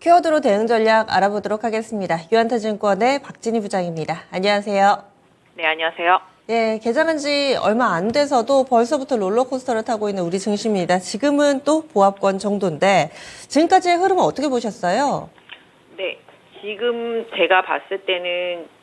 키워드로 대응 전략 알아보도록 하겠습니다. 유한타증권의 박진희 부장입니다. 안녕하세요. 네, 안녕하세요. 예, 개장한 지 얼마 안 돼서도 벌써부터 롤러코스터를 타고 있는 우리 증시입니다. 지금은 또 보합권 정도인데 지금까지의 흐름은 어떻게 보셨어요? 네, 지금 제가 봤을 때는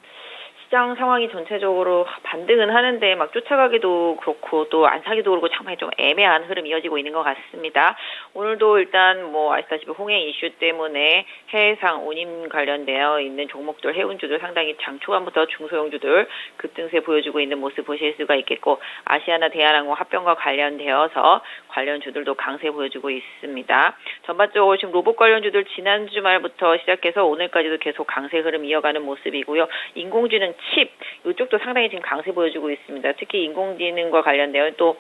시장 상황이 전체적으로 반등은 하는데 막 쫓아가기도 그렇고 또 안 사기도 그렇고 상당히 좀 애매한 흐름이 이어지고 있는 것 같습니다. 오늘도 일단 뭐 아시다시피 홍해 이슈 때문에 해상 운임 관련되어 있는 종목들, 해운주들 상당히 장 초반부터 중소형주들 급등세 보여주고 있는 모습 보실 수가 있겠고, 아시아나 대한항공 합병과 관련되어서 관련주들도 강세 보여주고 있습니다. 전반적으로 지금 로봇 관련주들 지난 주말부터 시작해서 오늘까지도 계속 강세 흐름 이어가는 모습이고요. 인공지능 칩 이쪽도 상당히 지금 강세 보여주고 있습니다. 특히 인공지능과 관련되어 또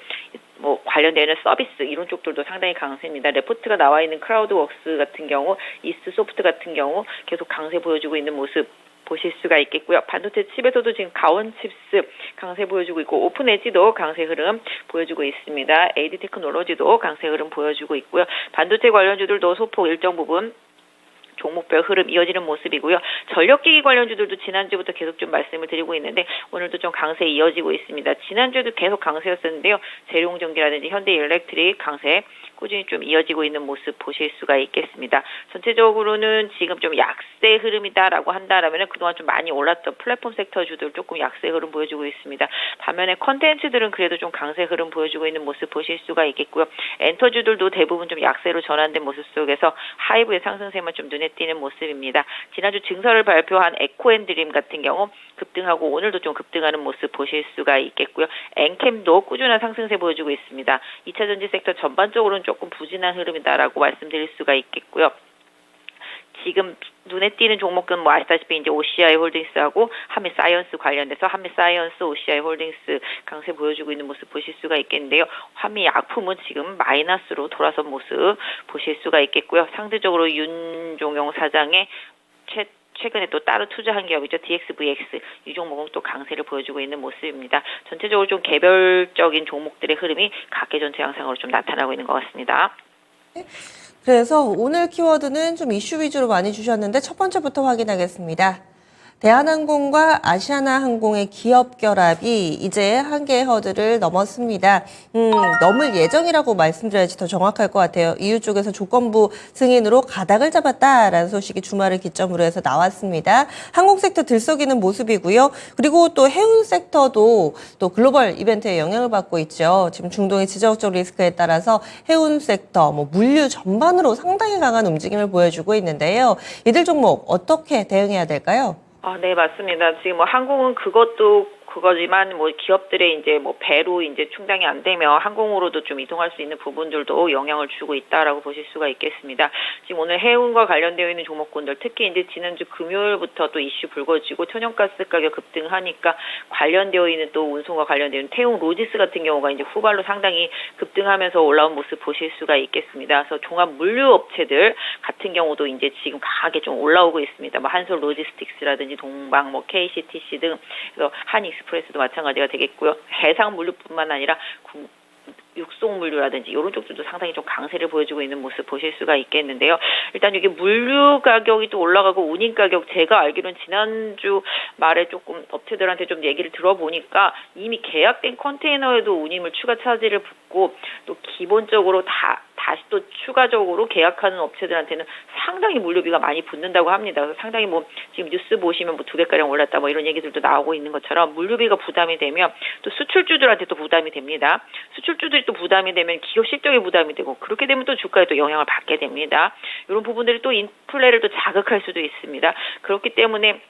뭐 관련되는 서비스 이런 쪽들도 상당히 강세입니다. 레포트가 나와 있는 크라우드웍스 같은 경우, 이스트소프트 같은 경우 계속 강세 보여주고 있는 모습 보실 수가 있겠고요. 반도체 칩에서도 지금 가원칩스 강세 보여주고 있고, 오픈엣지도 강세 흐름 보여주고 있습니다. AD 테크놀로지도 강세 흐름 보여주고 있고요. 반도체 관련주들도 소폭 일정 부분 종목별 흐름 이어지는 모습이고요. 전력기기 관련주들도 지난주부터 계속 좀 말씀을 드리고 있는데 오늘도 좀 강세 이어지고 있습니다. 지난주에도 계속 강세였었는데요. 재룡전기라든지 현대일렉트릭 강세 꾸준히 좀 이어지고 있는 모습 보실 수가 있겠습니다. 전체적으로는 지금 좀 약세 흐름이다라고 한다라면 그동안 좀 많이 올랐던 플랫폼 섹터 주들 조금 약세 흐름 보여주고 있습니다. 반면에 컨텐츠들은 그래도 좀 강세 흐름 보여주고 있는 모습 보실 수가 있겠고요. 엔터주들도 대부분 좀 약세로 전환된 모습 속에서 하이브의 상승세만 좀 눈에 띄는 모습입니다. 지난주 증설을 발표한 에코앤드림 같은 경우 급등하고 오늘도 좀 급등하는 모습 보실 수가 있겠고요. 엔캠도 꾸준한 상승세 보여주고 있습니다. 2차전지 섹터 전반적으로는 조금 부진한 흐름이다라고 말씀드릴 수가 있겠고요. 지금 눈에 띄는 종목은 뭐 아시다시피 이제 OCI 홀딩스하고 한미사이언스 관련돼서 한미사이언스, OCI 홀딩스 강세 보여주고 있는 모습 보실 수가 있겠는데요. 한미약품은 지금 마이너스로 돌아선 모습 보실 수가 있겠고요. 상대적으로 윤종용 사장의 최근에 또 따로 투자한 기업이죠. DXVX 이 종목은 또 강세를 보여주고 있는 모습입니다. 전체적으로 좀 개별적인 종목들의 흐름이 각계 전체 양상으로 좀 나타나고 있는 것 같습니다. 그래서 오늘 키워드는 좀 이슈 위주로 많이 주셨는데 첫 번째부터 확인하겠습니다. 대한항공과 아시아나항공의 기업 결합이 이제 한계의 허들을 넘었습니다. 넘을 예정이라고 말씀드려야지 더 정확할 것 같아요. EU 쪽에서 조건부 승인으로 가닥을 잡았다라는 소식이 주말을 기점으로 해서 나왔습니다. 항공 섹터 들썩이는 모습이고요. 그리고 또 해운 섹터도 또 글로벌 이벤트에 영향을 받고 있죠. 지금 중동의 지정학적 리스크에 따라서 해운 sek터, 물류 전반으로 상당히 강한 움직임을 보여주고 있는데요. 이들 종목 어떻게 대응해야 될까요? 네, 맞습니다. 지금 뭐 항공은 그거지만 뭐 기업들의 이제 뭐 배로 이제 충당이 안 되면 항공으로도 좀 이동할 수 있는 부분들도 영향을 주고 있다라고 보실 수가 있겠습니다. 지금 오늘 해운과 관련되어 있는 종목군들, 특히 이제 지난주 금요일부터 또 이슈 불거지고 천연가스 가격 급등하니까 관련되어 있는 또 운송과 관련되어 있는 태용 로지스 같은 경우가 이제 후발로 상당히 급등하면서 올라온 모습 보실 수가 있겠습니다. 그래서 종합 물류 업체들 같은 경우도 이제 지금 강하게 좀 올라오고 있습니다. 뭐 한솔 로지스틱스라든지 동방, 뭐 KCTC 등 그래서 한익스프레스도 마찬가지가 되겠고요. 해상 물류뿐만 아니라 육송 물류라든지 이런 쪽들도 상당히 좀 강세를 보여주고 있는 모습 보실 수가 있겠는데요. 일단 이게 물류 가격이 또 올라가고 운임 가격, 제가 알기로는 지난주 말에 조금 업체들한테 좀 얘기를 들어보니까 이미 계약된 컨테이너에도 운임을 추가 차지를 붙고 또 기본적으로 다시 또 추가적으로 계약하는 업체들한테는 상당히 물류비가 많이 붙는다고 합니다. 그래서 상당히 뭐 지금 뉴스 보시면 뭐 2배가량 올랐다 뭐 이런 얘기들도 나오고 있는 것처럼 물류비가 부담이 되면 또 수출주들한테 또 부담이 됩니다. 수출주들이 또 부담이 되면 기업 실적에 부담이 되고 그렇게 되면 또 주가에 또 영향을 받게 됩니다. 이런 부분들이 또 인플레를 또 자극할 수도 있습니다. 그렇기 때문에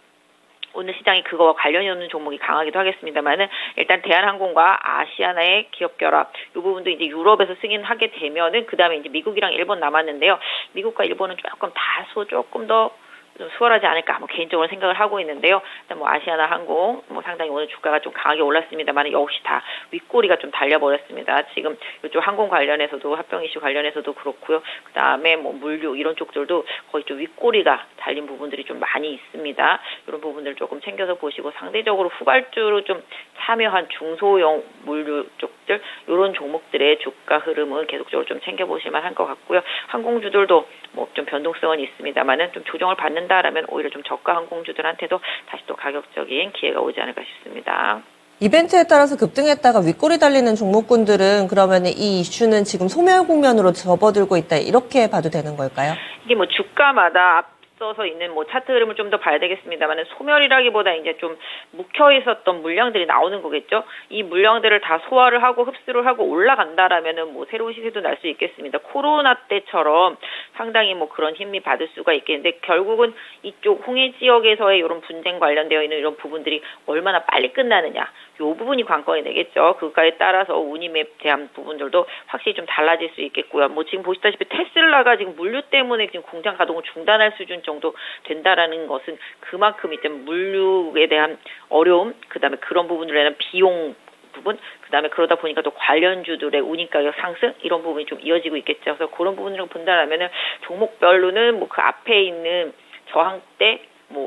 오늘 시장이 그거와 관련이 없는 종목이 강하기도 하겠습니다만은 일단 대한항공과 아시아나의 기업 결합 이 부분도 이제 유럽에서 승인하게 되면은 그 다음에 이제 미국이랑 일본 남았는데요. 미국과 일본은 조금 더 좀 수월하지 않을까 개인적으로 생각을 하고 있는데요. 일단 아시아나항공 상당히 오늘 주가가 좀 강하게 올랐습니다만 역시 다 윗꼬리가 좀 달려버렸습니다. 지금 이쪽 항공 관련해서도 합병 이슈 관련해서도 그렇고요. 그다음에 물류 이런 쪽들도 거의 좀 윗꼬리가 달린 부분들이 좀 많이 있습니다. 이런 부분들 조금 챙겨서 보시고 상대적으로 후발주로 좀 참여한 중소형 물류 쪽들 이런 종목들의 주가 흐름은 계속적으로 좀 챙겨보실 만한 것 같고요. 항공주들도 좀 변동성은 있습니다만은 좀 조정을 받는다라면 오히려 좀 저가 항공주들한테도 다시 또 가격적인 기회가 오지 않을까 싶습니다. 이벤트에 따라서 급등했다가 윗꼬리 달리는 종목군들은 그러면 이 이슈는 지금 소멸 국면으로 접어들고 있다 이렇게 봐도 되는 걸까요? 이게 주가마다 앞서서 있는 차트 흐름을 좀 더 봐야 되겠습니다만은 소멸이라기보다 이제 좀 묵혀 있었던 물량들이 나오는 거겠죠. 이 물량들을 다 소화를 하고 흡수를 하고 올라간다라면은 새로운 시세도 날 수 있겠습니다. 코로나 때처럼 상당히 그런 힘이 받을 수가 있겠는데 결국은 이쪽 홍해 지역에서의 이런 분쟁 관련되어 있는 이런 부분들이 얼마나 빨리 끝나느냐. 이 부분이 관건이 되겠죠. 그거에 따라서 운임에 대한 부분들도 확실히 좀 달라질 수 있겠고요. 지금 보시다시피 테슬라가 지금 물류 때문에 지금 공장 가동을 중단할 수준 정도 된다라는 것은 그만큼 이제 물류에 대한 어려움, 그다음에 그런 부분들에 대한 비용 부분, 그다음에 그러다 보니까 또 관련주들의 운임 가격 상승 이런 부분이 좀 이어지고 있겠죠. 그래서 그런 부분을 본다라면은 종목별로는 그 앞에 있는 저항대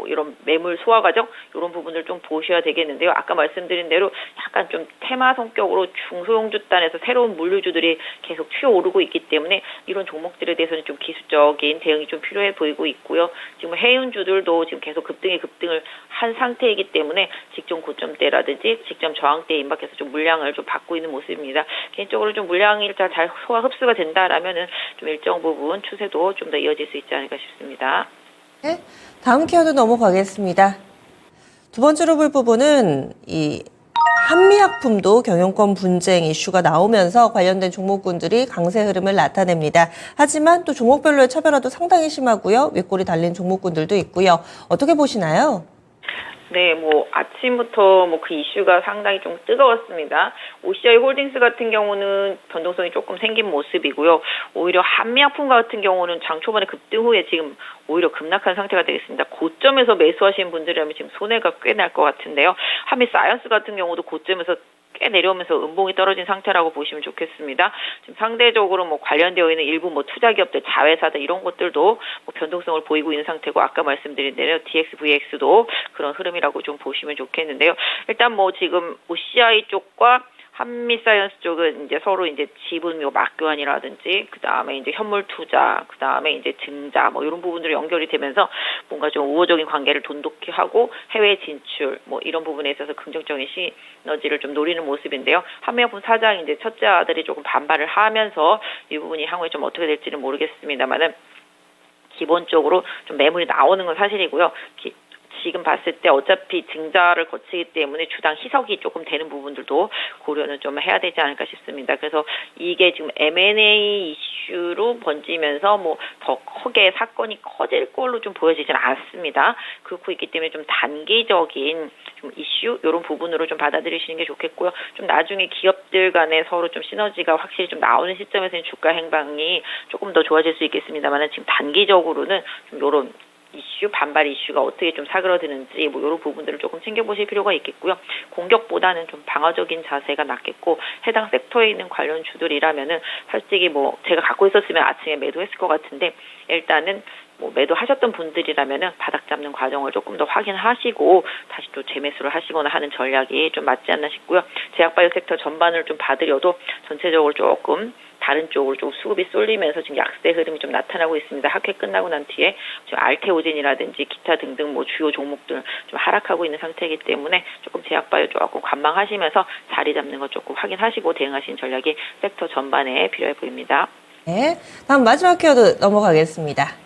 이런 매물 소화 과정 이런 부분을 좀 보셔야 되겠는데요. 아까 말씀드린 대로 약간 좀 테마 성격으로 중소형주단에서 새로운 물류주들이 계속 튀어오르고 있기 때문에 이런 종목들에 대해서는 좀 기술적인 대응이 좀 필요해 보이고 있고요. 지금 해운주들도 지금 계속 급등을 한 상태이기 때문에 직전 고점대라든지 직전 저항대에 임박해서 좀 물량을 좀 받고 있는 모습입니다. 개인적으로 좀 물량이 잘 소화 흡수가 된다라면은 좀 일정 부분 추세도 좀 더 이어질 수 있지 않을까 싶습니다. 네, 다음 키워드 넘어가겠습니다. 두 번째로 볼 부분은 이 한미약품도 경영권 분쟁 이슈가 나오면서 관련된 종목군들이 강세 흐름을 나타냅니다. 하지만 또 종목별로의 차별화도 상당히 심하고요. 윗골이 달린 종목군들도 있고요. 어떻게 보시나요? 네, 아침부터 그 이슈가 상당히 좀 뜨거웠습니다. OCI 홀딩스 같은 경우는 변동성이 조금 생긴 모습이고요. 오히려 한미약품 같은 경우는 장 초반에 급등 후에 지금 오히려 급락한 상태가 되겠습니다. 고점에서 매수하신 분들이라면 지금 손해가 꽤 날 것 같은데요. 한미사이언스 같은 경우도 고점에서 꽤 내려오면서 음봉이 떨어진 상태라고 보시면 좋겠습니다. 지금 상대적으로 관련되어 있는 일부 투자기업들, 자회사들 이런 것들도 변동성을 보이고 있는 상태고 아까 말씀드린 대로 DXVX도 그런 흐름이라고 좀 보시면 좋겠는데요. 일단 지금 OCI 쪽과 한미사이언스 쪽은 이제 서로 이제 지분 맞교환이라든지 그다음에 이제 현물 투자, 그다음에 이제 증자 이런 부분들이 연결이 되면서 뭔가 좀 우호적인 관계를 돈독히 하고 해외 진출 이런 부분에 있어서 긍정적인 시너지를 좀 노리는 모습인데요. 한미약품 사장이 이제 첫째 아들이 조금 반발을 하면서 이 부분이 향후에 좀 어떻게 될지는 모르겠습니다만은 기본적으로 좀 매물이 나오는 건 사실이고요. 지금 봤을 때 어차피 증자를 거치기 때문에 주당 희석이 조금 되는 부분들도 고려는 좀 해야 되지 않을까 싶습니다. 그래서 이게 지금 M&A 이슈로 번지면서 더 크게 사건이 커질 걸로 좀 보여지진 않습니다. 그렇고 있기 때문에 좀 단기적인 좀 이슈 이런 부분으로 좀 받아들이시는 게 좋겠고요. 좀 나중에 기업들 간에 서로 좀 시너지가 확실히 좀 나오는 시점에서는 주가 행방이 조금 더 좋아질 수 있겠습니다만 지금 단기적으로는 좀 이런 이슈, 반발 이슈가 어떻게 좀 사그러드는지 이런 부분들을 조금 챙겨보실 필요가 있겠고요. 공격보다는 좀 방어적인 자세가 낫겠고 해당 섹터에 있는 관련 주들이라면은 솔직히 제가 갖고 있었으면 아침에 매도했을 것 같은데 일단은 매도하셨던 분들이라면은 바닥 잡는 과정을 조금 더 확인하시고 다시 또 재매수를 하시거나 하는 전략이 좀 맞지 않나 싶고요. 제약바이오 섹터 전반을 좀 봐드려도 전체적으로 조금 다른 쪽으로 좀 수급이 쏠리면서 지금 약세 흐름이 좀 나타나고 있습니다. 학회 끝나고 난 뒤에 지금 알테오젠이라든지 기타 등등 주요 종목들 좀 하락하고 있는 상태이기 때문에 조금 제약바이오 조금 관망하시면서 자리 잡는 거 조금 확인하시고 대응하시는 전략이 섹터 전반에 필요해 보입니다. 네, 다음 마지막 키워드 넘어가겠습니다.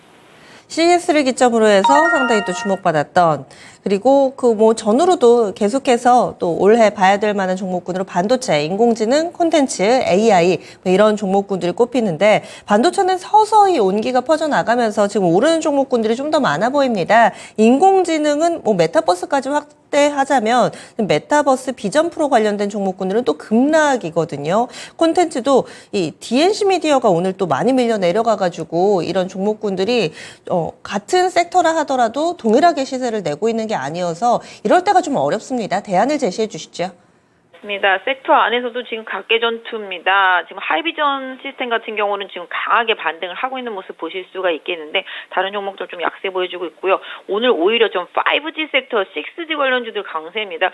CES를 기점으로 해서 상당히 또 주목받았던 그리고 전후로도 계속해서 또 올해 봐야 될 만한 종목군으로 반도체, 인공지능, 콘텐츠, AI 이런 종목군들이 꼽히는데 반도체는 서서히 온기가 퍼져나가면서 지금 오르는 종목군들이 좀 더 많아 보입니다. 인공지능은 메타버스까지 확대하자면 메타버스 비전 프로 관련된 종목군들은 또 급락이거든요. 콘텐츠도 이 DNC 미디어가 오늘 또 많이 밀려 내려가가지고 이런 종목군들이 같은 섹터라 하더라도 동일하게 시세를 내고 있는 게 아니어서 이럴 때가 좀 어렵습니다. 대안을 제시해 주시죠. 맞습니다. 섹터 안에서도 지금 각계 전투입니다. 지금 하이비전 시스템 같은 경우는 지금 강하게 반등을 하고 있는 모습 보실 수가 있겠는데 다른 종목들 좀 약세 보여주고 있고요. 오늘 오히려 좀 5G 섹터, 6G 관련주들 강세입니다.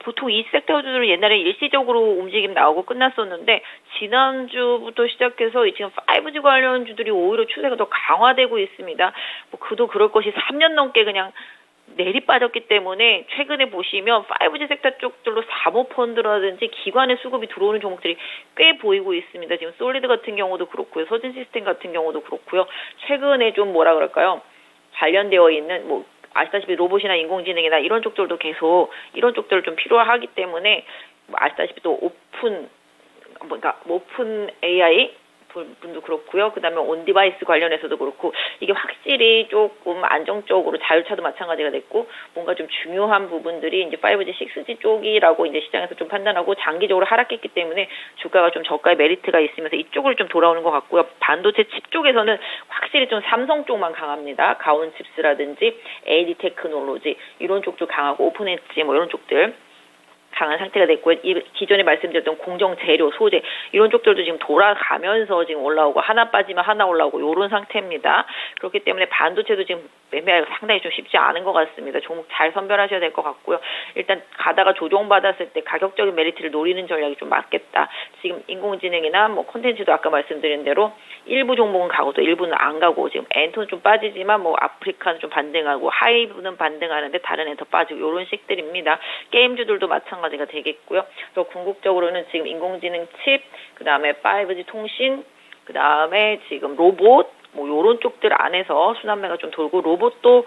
보통 이 섹터주들은 옛날에 일시적으로 움직임 나오고 끝났었는데 지난주부터 시작해서 지금 5G 관련주들이 오히려 추세가 더 강화되고 있습니다. 그도 그럴 것이 3년 넘게 그냥 내리 빠졌기 때문에 최근에 보시면 5G 섹터 쪽들로 사모펀드라든지 기관의 수급이 들어오는 종목들이 꽤 보이고 있습니다. 지금 솔리드 같은 경우도 그렇고요. 서진 시스템 같은 경우도 그렇고요. 최근에 좀 뭐라 그럴까요? 관련되어 있는 아시다시피 로봇이나 인공지능이나 이런 쪽들도 계속 이런 쪽들을 좀 필요하기 때문에 아시다시피 또 오픈 AI 분도 그렇고요. 그다음에 온 디바이스 관련해서도 그렇고 이게 확실히 조금 안정적으로 자율차도 마찬가지가 됐고 뭔가 좀 중요한 부분들이 이제 5G, 6G 쪽이라고 이제 시장에서 좀 판단하고 장기적으로 하락했기 때문에 주가가 좀 저가의 메리트가 있으면서 이쪽으로 좀 돌아오는 것 같고요. 반도체 칩 쪽에서는 확실히 좀 삼성 쪽만 강합니다. 가온 칩스라든지 AD 테크놀로지 이런 쪽도 강하고 오픈 엣지 이런 쪽들 강한 상태가 됐고요. 기존에 말씀드렸던 공정 재료, 소재 이런 쪽들도 지금 돌아가면서 지금 올라오고 하나 빠지면 하나 올라오고 이런 상태입니다. 그렇기 때문에 반도체도 지금 매매하기가 상당히 좀 쉽지 않은 것 같습니다. 종목 잘 선별하셔야 될 것 같고요. 일단 가다가 조정받았을 때 가격적인 메리트를 노리는 전략이 좀 맞겠다. 지금 인공지능이나 콘텐츠도 아까 말씀드린 대로 일부 종목은 가고 또 일부는 안 가고 지금 엔터는 좀 빠지지만 아프리카는 좀 반등하고 하이브는 반등하는데 다른 엔터 빠지고 이런 식들입니다. 게임주들도 마찬가지가 되겠고요. 또 궁극적으로는 지금 인공지능 칩, 그다음에 5G 통신, 그다음에 지금 로봇 요런 쪽들 안에서 순환매가 좀 돌고 로봇도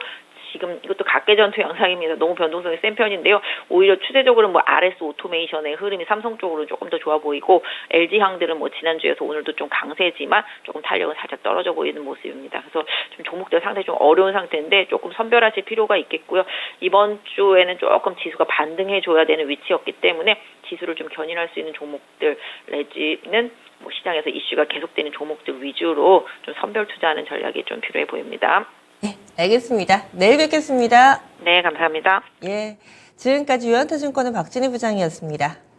지금 이것도 각계 전투 양상입니다. 너무 변동성이 센 편인데요. 오히려 추세적으로는 RS 오토메이션의 흐름이 삼성 쪽으로 조금 더 좋아 보이고 LG향들은 지난주에서 오늘도 좀 강세지만 조금 탄력은 살짝 떨어져 보이는 모습입니다. 그래서 좀 종목들 상당히 좀 어려운 상태인데 조금 선별하실 필요가 있겠고요. 이번 주에는 조금 지수가 반등해줘야 되는 위치였기 때문에 지수를 좀 견인할 수 있는 종목들 내지는 시장에서 이슈가 계속되는 종목들 위주로 좀 선별 투자하는 전략이 좀 필요해 보입니다. 네, 알겠습니다. 내일 뵙겠습니다. 네, 감사합니다. 예, 지금까지 유한타증권의 박진희 부장이었습니다.